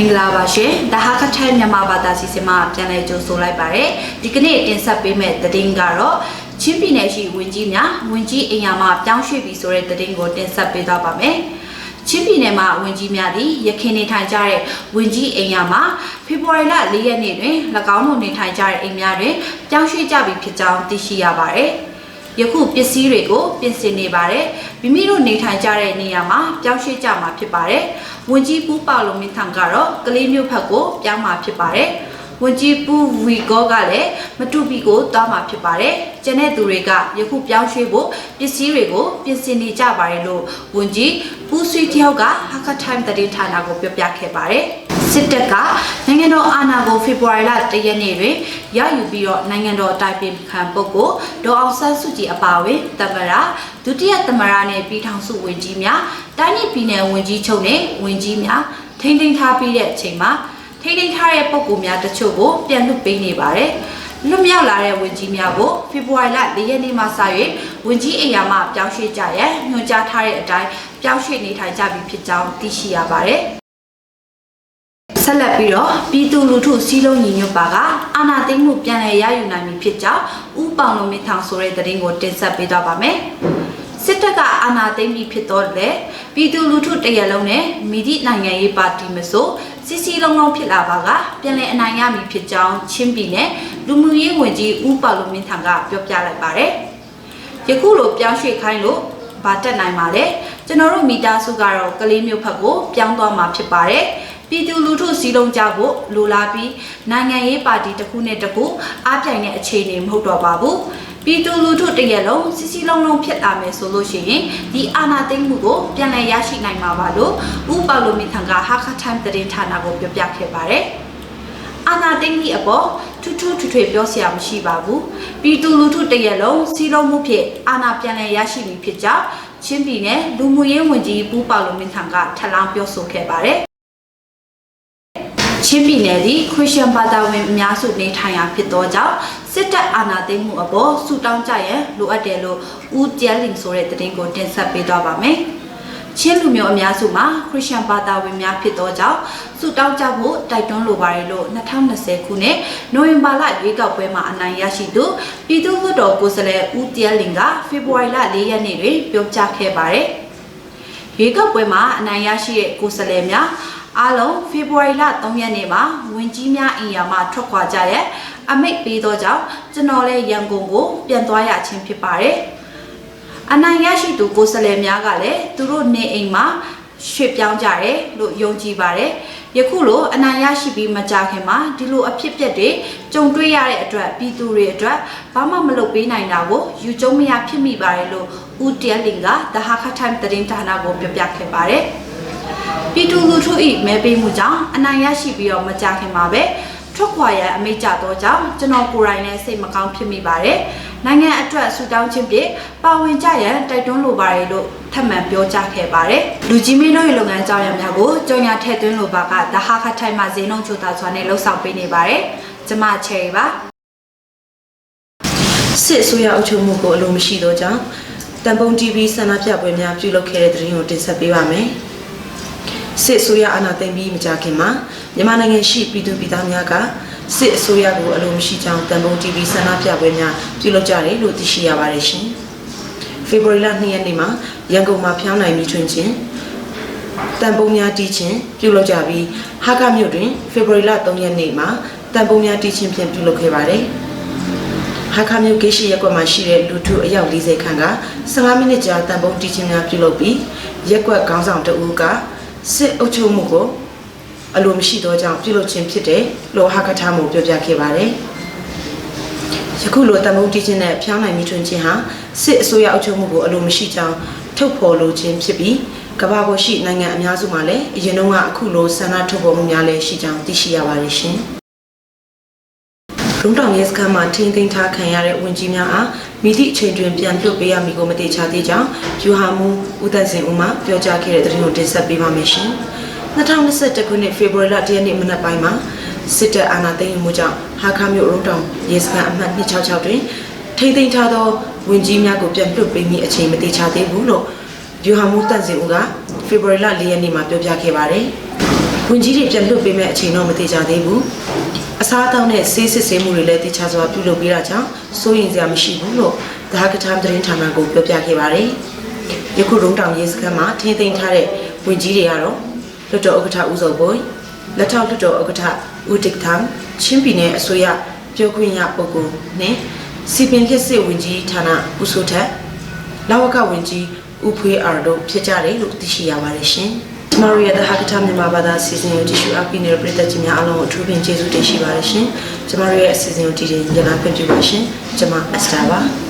င်္ဂလာပါရှင်။ဒါဟာခထိုင်မြန်မာဘာသာစီစဉ်မှာပြန်လည်ကြိုဆိုလိုက်ပါရစေ။ဒီကနေ့တင်ဆက်ပေးမယ့်သတင်းကတော့ချင်းပြည်နယ်ရှိဝင်ကြီးများဝင်ကြီးအိမ်ယာမှာပြောင်းရွှေ့ပြီးဆိုတဲ့သတင်းကိုတင်ဆက်ပေးသွားပါမယ်။ချင်းပြည်နယ်မှာဝင်ကြီးများသည်ရခိုင်နေထိုင်ကြတဲ့ဝင်ကြီးအိမ်ယာမှာဖေဖော်ဝါရီလ4ရက်နေ့တွင်၎င်းတို့နေထိုင်ကြတဲ့အိမ်များတွင်ပြောင်းရွှေ့ကြပြီးဖြစ်ကြောင်းသိရှိရပါတယ်။ယခုပစ္စည်းတွေကိုပြင်ဆင်နေပါတယ်။မိမိတို့နေထိုင်ကြတဲ့နေရာမှာပြောင်းရွှေ့ကြမှာဖြစ်ပါတယ်။ဝင်ကြီးပူးပေါလုံးမင်းထံကတော့ကလေးမျိုးဖက်ကိုပြောင်းမှာဖြစ်ပါတယ်။ဝင်ကြီးပူးဝီကောကလည်းမတူပီကိုတောင်းမှာဖြစ်ပါတယ်။ကျန်တဲ့သူတွေကယခုပြောင်းရွှေ့ဖို့ပစ္စည်းတွေကိုပြင်ဆင်နေကြပါတယ်လို့ဝင်ကြီးပူးဆွေတယောက်ကဟာကထိုင်တဲ့ဌာနကိုပြောပြခဲ့ပါတယ်။စစ်တပ်ကနိုင်ငံတော်အာဏာကိုဖေဖော်ဝါရီလ1ရက်နေ့တွင်ရယူပြီးတော့နိုင်ငံတော်တိုင်ပင်ခံပုဂ္ဂိုလ်ဒေါ်အောင်ဆန်းစုကြည်အပါအဝင်သမ္မတဒုတိယသမ္မတနဲ့ပြည်ထောင်စုဝန်ကြီးများတိုင်းပြည်နယ်ဝန်ကြီးချုပ်နဲ့ဝန်ကြီးများထိန်းသိမ်းထားပြီးတဲ့အချိန်မှာထိန်းသိမ်းထားတဲ့ပုဂ္ဂိုလ်များတချို့ကိုပြန်လွှတ်ပေးနေပါတယ်။လွတ်မြောက်လာတဲ့ဝန်ကြီးများကိုဖေဖော်ဝါရီလ4ရက်နေ့မှစ၍ဝန်ကြီးအိမ်ယာမှပြောင်းရွှေ့ကြရန်ညွှန်ကြားထားတဲ့အတိုင်းပြောင်းရွှေ့နေထိုင်ကြပြီဖြစ်ကြောင်းသိရှိရပါတယ်။ဆက်လက်ပြီးတော့ပြည်သူလူထုစီးလုံးညီညွတ်ပါကအာဏာသိမ်းမှုပြန်လည်ရယူနိုင်ပြီဖြစ်ကြောင်းဦးပေါင်လုံးမင်းထောင်ဆိုတဲ့သတင်းကိုတင်ဆက်ပေးသွားပါမယ်။စစ်တပ်ကအာဏာသိမ်းပြီးဖြစ်တော့လေပြည်သူလူထုတရက်လုံးနဲ့မိသည့်နိုင်ငံရေးပါတီမဆိုစီစီလုံးလုံးဖြစ်လာပါကပြန်လည်အနိုင်ရမည်ဖြစ်ကြောင်းချင်းပြည်နယ်လူမှုရေးဝန်ကြီးဦးပေါင်လုံးမင်းထောင်ကပြောပြလိုက်ပါတယ်။ယခုလိုပြောင်းရွှေ့ခိုင်းလို့ဘာတက်နိုင်ပါလဲ။ကျွန်တော်တို့မိသားစုကတော့ကလေးမျိုးဖက်ကိုပြောင်းသွားမှာဖြစ်ပါတယ်။ပြည်သူလူထုစီလုံးကြဖို့လိုလားပြီးနိုင်ငံရေးပါတီတစ်ခုနဲ့တစ်ခုအားပြိုင်တဲ့အခြေအနေမဟုတ်တော့ပါဘူးပြည်သူလူထုတရက်လုံးစီစီလုံးလုံးဖြစ်လာမယ်ဆိုလို့ရှိရင်ဒီအာဏာသိမ်းမှုကိုပြန်လည်ရရှိနိုင်မှာပါလို့ဦးပေါလိုမင်းထံကဟာခထိုင်သတင်းဌာနကိုပြောပြခဲ့ပါတယ်အာဏာသိမ်းပြီးအပေါ်ထူးထူးထွေပြောစရာမရှိပါဘူးပြည်သူလူထုတရက်လုံးစီလုံးမှုဖြစ်အာဏာပြန်လည်ရရှိပြီဖြစ်ကြောင်းချင်းပြည်နယ်လူမှုရေးဝန်ကြီးဦးပေါလိုမင်းထံကထပ်လောင်းပြောဆိုခဲ့ပါတယ်ချင်းပြည်နယ်သည်ခရစ်ယာန်ဘာသာဝင်အများစုနေထိုင်ရာဖြစ်သောကြောင့်စစ်တပ်အာဏာသိမ်းမှုအပေါ်ဆူတောင်းကြရန်လိုအပ်တယ်လို့ဦးကျန်းလင်ဆိုတဲ့သတင်းကိုတင်ဆက်ပေးသွားပါမယ်။ချင်းလူမျိုးအများစုမှာခရစ်ယာန်ဘာသာဝင်များဖြစ်သောကြောင့်ဆူတောင်းကြဖို့တိုက်တွန်းလိုပါတယ်လို့2020ခုနှစ်နိုဝင်ဘာလရွေးကောက်ပွဲမှာအနိုင်ရရှိသူပြည်သူ့လွှတ်တော်ကိုယ်စားလှယ်ဦးကျန်းလင်ကဖေဖော်ဝါရီလ4ရက်နေ့တွင်ပြောကြားခဲ့ပါတယ်။ရွေးကောက်ပွဲမှာအနိုင်ရရှိတဲ့ကိုယ်စားလှယ်များအားလုံးဖေဖော်ဝါရီလ3ရက်နေ့မှာဝင်ကြီးများအိမ်ယာမှာထွက်ခွာကြရဲ့အမိတ်ပေးသောကြောင့်ကျွန်တော်လည်းရန်ကုန်ကိုပြန်သွားရခြင်းဖြစ်ပါတယ်။အနိုင်ရရှိသူကိုယ်စားလှယ်များကလည်းသူတို့နေအိမ်မှာရွှေ့ပြောင်းကြတယ်လို့ယုံကြည်ပါတယ်။ယခုလိုအနိုင်ရရှိပြီးမကြခင်မှာဒီလိုအဖြစ်အပျက်တွေကြုံတွေ့ရတဲ့အတွက်ပြည်သူတွေအတွက်ဘာမှမလုပ်ပေးနိုင်တာကိုယူကျုံမရဖြစ်မိပါတယ်လို့ဦးတဲလင်ကတဟာခထိုင်သတင်းဌာနကိုပြောပြခဲ့ပါတယ်။ပြည်သူလူထု၏မဲပေးမှုကြောင့်အနိုင်ရရှိပြီးတော့မကြခင်မှာပဲထွက်ခွာရန်အမိန့်ကြသောကြောင့်ကျွန်တော်ကိုယ်တိုင်လည်းစိတ်မကောင်းဖြစ်မိပါတယ်။နိုင်ငံအတွက်ဆူတောင်းခြင်းဖြင့်ပါဝင်ကြရန်တိုက်တွန်းလိုပါတယ်လို့ထပ်မံပြောကြားခဲ့ပါတယ်။လူကြီးမင်းတို့ရဲ့လုပ်ငန်းကြောင်းရများကိုကြော်ညာထည့်သွင်းလိုပါကတဟာခထိုင်မှာဈေးနှုန်းချိုးသားစွာနဲ့လှုပ်ဆောင်ပေးနေပါတယ်။ကျွန်မချယ်ရီပါ။စစ်အစိုးရအုပ်ချုပ်မှုကိုအလိုမရှိသောကြောင့်တန်ပုံ TV ဆန္ဒပြပွဲများပြုလုပ်ခဲ့တဲ့သတင်းကိုတင်ဆက်ပေးပါမယ်။စစ်အစိုးရအာဏာသိမ်းပြီးမကြာခင်မှာမြန်မာနိုင်ငံရှိပြည်သူပြည်သားများကစစ်အစိုးရကိုအလိုမရှိကြောင်းတန်ပုံ TV ဆန္ဒပြပွဲများပြုလုပ်ကြတယ်လို့သိရှိရပါတယ်ရှင်။ဖေဖော်ဝါရီလ2ရက်နေ့မှာရန်ကုန်မှာဖျောင်းနိုင်ပြီးထွင်ခြင်းတန်ပုံများတီးခြင်းပြုလုပ်ကြပြီးဟာကမြို့တွင်ဖေဖော်ဝါရီလ3ရက်နေ့မှာတန်ပုံများတီးခြင်းဖြင့်ပြုလုပ်ခဲ့ပါတယ်။ဟာကမြို့ဂိတ်ရှိရပ်ကွက်မှာရှိတဲ့လူထုအယောက်40ခန့်က15မိနစ်ကြာတန်ပုံတီးခြင်းများပြုလုပ်ပြီးရပ်ကွက်ခေါင်းဆောင်တဦးကစစ်အုပ်ချုပ်မှုကိုအလိုမရှိသောကြောင့်ပြုလုပ်ခြင်းဖြစ်တယ်လို့ဟာကထားမှုပြောပြခဲ့ပါတယ်။ယခုလိုတန်ဖိုးတီးခြင်းနဲ့ဖျောင်းနိုင်မိထွန်းခြင်းဟာစစ်အစိုးရအုပ်ချုပ်မှုကိုအလိုမရှိကြောင်းထုတ်ဖော်လိုခြင်းဖြစ်ပြီးကမ္ဘာပေါ်ရှိနိုင်ငံအများစုမှာလည်းအရင်တုန်းကအခုလိုဆန္ဒထုတ်ဖော်မှုများလည်းရှိကြောင်းသိရှိရပါတယ်ရှင်။လုံတောင်ရဲစခန်းမှာထိန်းသိမ်းထားခံရတဲ့ဝန်ကြီးများအားမိသည့်အချိန်တွင်ပြန်လွှတ်ပေးရမည်ကိုမသိချသေးကြောင်းယူဟာမူဦးသက်စင်ဦးမှပြောကြားခဲ့တဲ့သတင်းကိုတင်ဆက်ပေးပါမယ်ရှင်။2021ခုနှစ်ဖေဖော်ဝါရီလ1ရက်နေ့မနက်ပိုင်းမှာစစ်တပ်အာဏာသိမ်းမှုကြောင့်ဟာခါမြို့လုံတောင်ရဲစခန်းအမှတ်266တွင်ထိန်းသိမ်းထားသောဝန်ကြီးများကိုပြန်လွှတ်ပေးမည်အချိန်မသိချသေးဘူးလို့ယူဟာမူသက်စင်ဦးကဖေဖော်ဝါရီလ4ရက်နေ့မှာပြောပြခဲ့ပါတယ်။ ဝင်ကြီးတွေပြန်လွတ်ပေးမဲ့အချိန်တော့မသေးကြသေးဘူးအစားအသောက်နဲ့ဆေးစစ်ဆေးမှုတွေလည်းတိကျစွာပြုလုပ်ပေးတာကြောင့်စိုးရိမ်စရာမရှိဘူးလို့ဒါဟာကထမ်းသတင်းဌာနကိုပြောပြခဲ့ပါတယ်ယခုရုံးတောင်ရေးစခန်းမှာထင်းသိမ်းထားတဲ့ဝင်ကြီးတွေကတော့လွှတ်တော်ဥက္ကဋ္ဌဦးစောဘိုးလက်ထောက်လွှတ်တော်ဥက္ကဋ္ဌဦးတစ်ထမ်ချင်းပြည်နယ်အစိုးရပြောခွင့်ရပုဂ္ဂိုလ်နဲ့စီပင်လက်စစ်ဝင်ကြီးဌာနဦးစိုးထက်လဝကဝင်ကြီးဦးဖွေးအားတို့ဖြစ်ကြတယ်လို့သိရှိရပါတယ်ရှင်။ကျမတို့ရဲ့The Hakka Time မြန်မာဘာသာအစီအစဉ်ကိုကြည့်ရှုအားပေးနေတဲ့ပရိသတ်ကြီးများအားလုံးကိုအထူးပင်ကျေးဇူးတင်ရှိပါတယ်ရှင်။ကျမတို့ရဲ့အစီအစဉ်ကိုကြည့်ရင်ညနာခွင့်ပြုပါရှင်။ကျမအစတာပါ။